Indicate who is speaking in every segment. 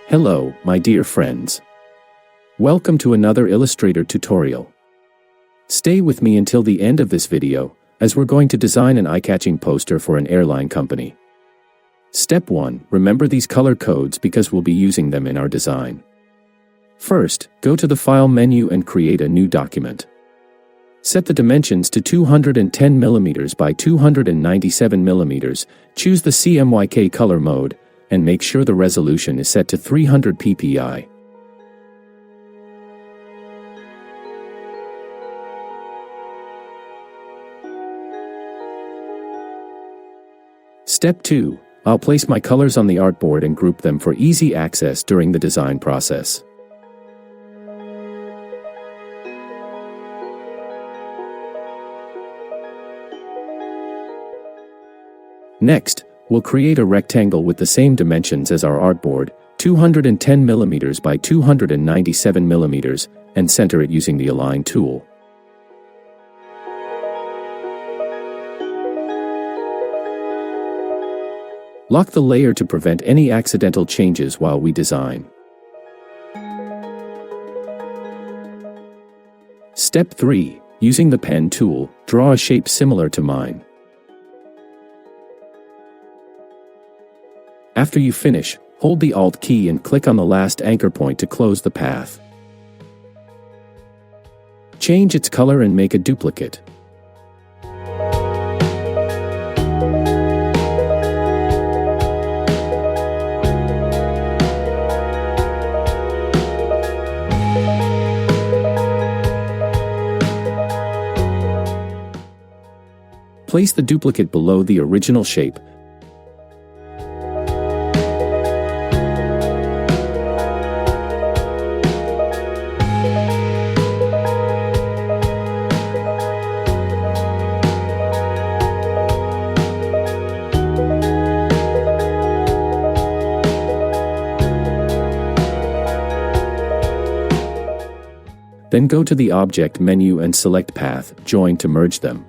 Speaker 1: Hello, my dear friends. Welcome to another Illustrator tutorial. Stay with me until the end of this video, as we're going to design an eye-catching poster for an airline company. Step 1. Remember these color codes because we'll be using them in our design. First, go to the File menu and create a new document. Set the dimensions to 210 mm by 297 mm, choose the CMYK color mode, and make sure the resolution is set to 300 ppi. Step 2. I'll place my colors on the artboard and group them for easy access during the design process. Next, we'll create a rectangle with the same dimensions as our artboard, 210 mm by 297 mm, and center it using the Align tool. Lock the layer to prevent any accidental changes while we design. Step 3. Using the pen tool, draw a shape similar to mine. After you finish, hold the Alt key and click on the last anchor point to close the path. Change its color and make a duplicate. Place the duplicate below the original shape. Then go to the Object menu and select Path, Join to merge them.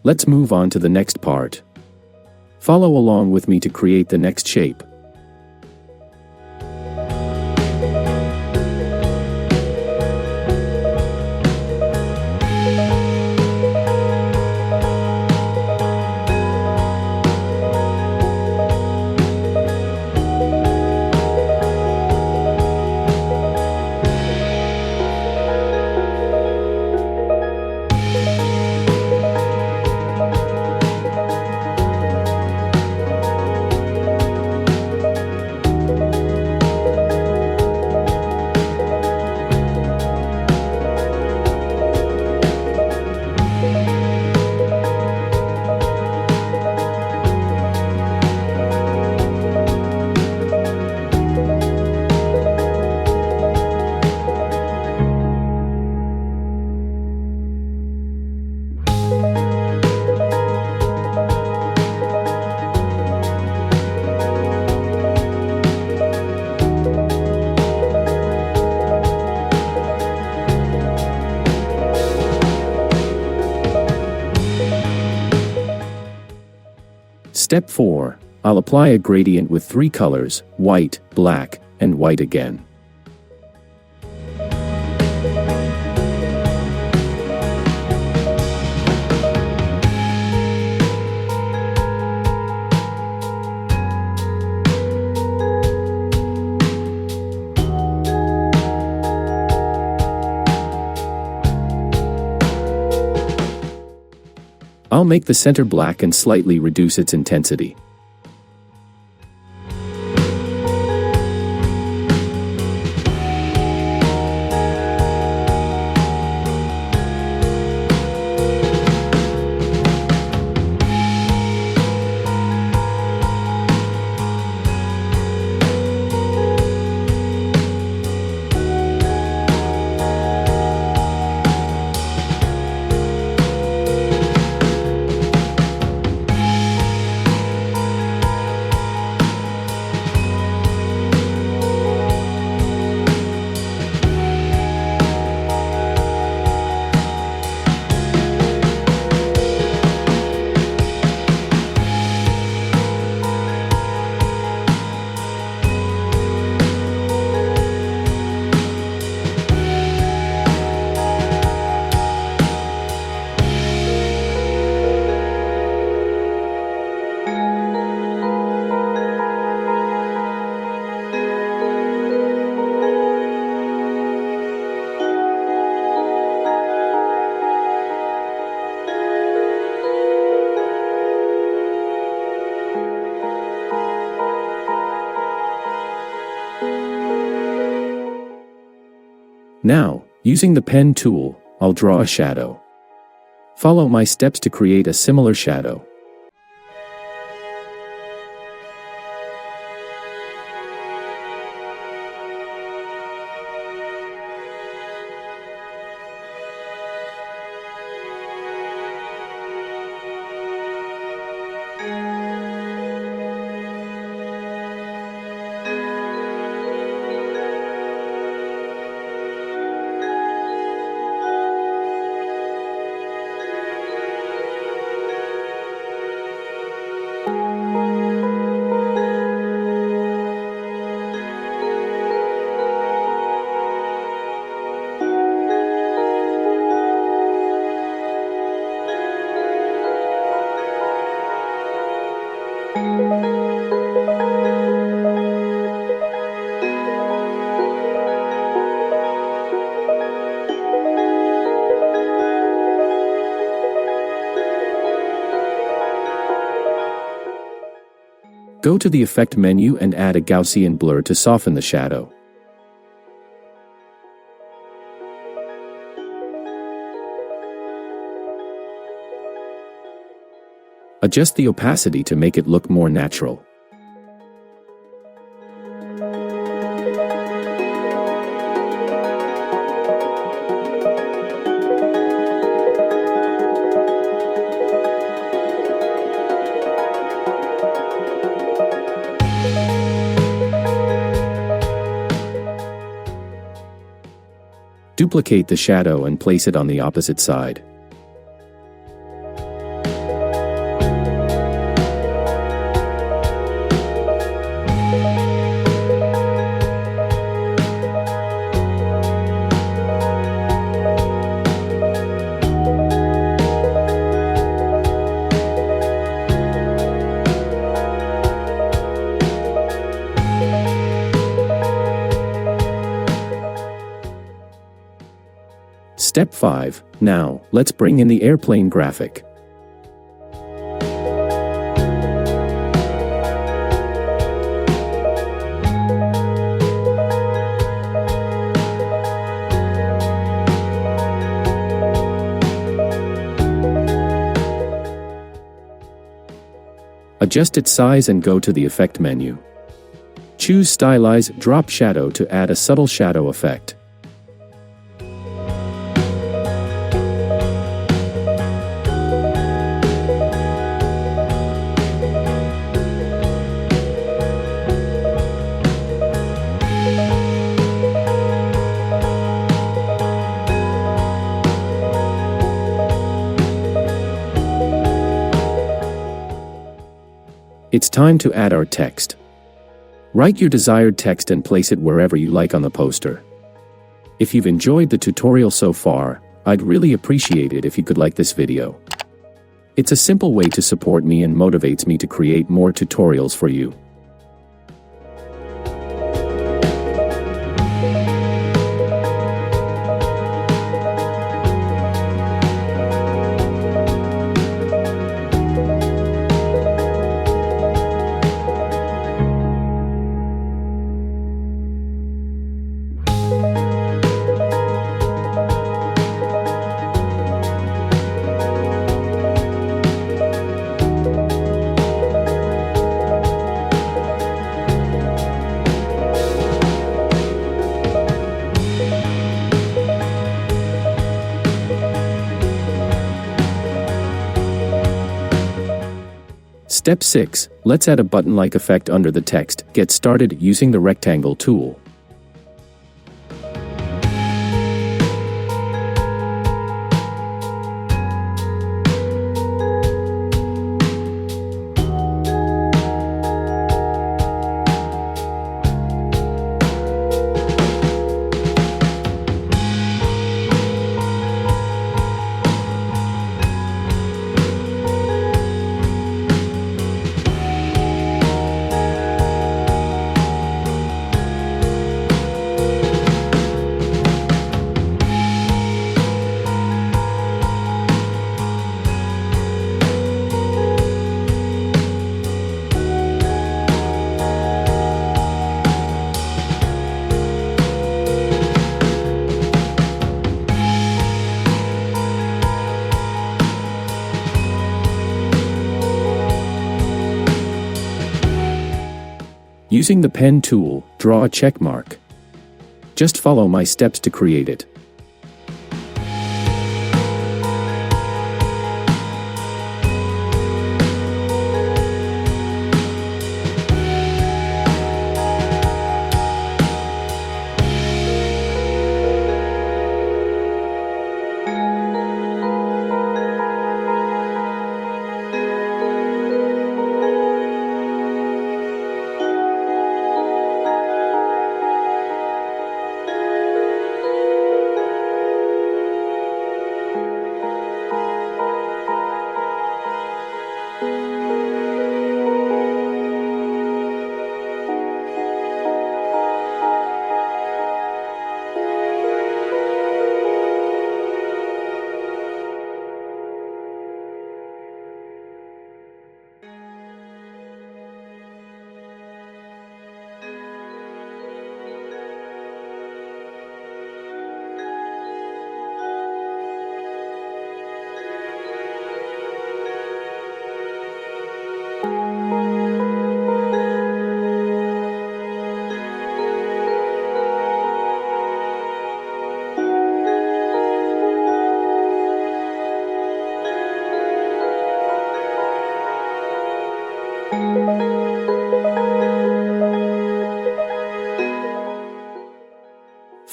Speaker 1: Let's move on to the next part. Follow along with me to create the next shape. Step 4. I'll apply a gradient with 3 colors, white, black, and white again. I'll make the center black and slightly reduce its intensity. Now, using the pen tool, I'll draw a shadow. Follow my steps to create a similar shadow. Go to the Effect menu and add a Gaussian blur to soften the shadow. Adjust the opacity to make it look more natural. Duplicate the shadow and place it on the opposite side. Step 5. Now, let's bring in the airplane graphic. Adjust its size and go to the Effect menu. Choose Stylize Drop Shadow to add a subtle shadow effect. It's time to add our text. Write your desired text and place it wherever you like on the poster. If you've enjoyed the tutorial so far, I'd really appreciate it if you could like this video. It's a simple way to support me and motivates me to create more tutorials for you. Step 6. Let's add a button-like effect under the text. Get started using the rectangle tool. Using the pen tool, draw a check mark. Just follow my steps to create it.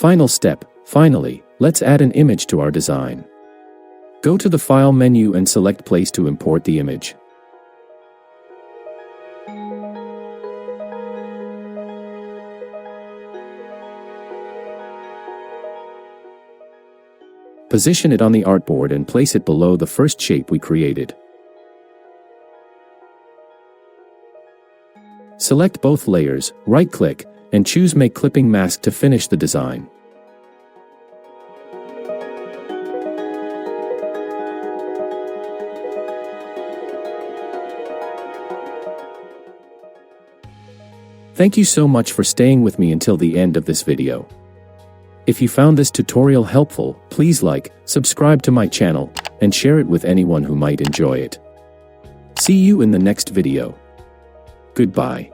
Speaker 1: Final step. Finally, let's add an image to our design. Go to the File menu and select Place to import the image. Position it on the artboard and place it below the first shape we created. Select both layers, right-click, and choose Make Clipping Mask to finish the design. Thank you so much for staying with me until the end of this video. If you found this tutorial helpful, please like, subscribe to my channel, and share it with anyone who might enjoy it. See you in the next video. Goodbye.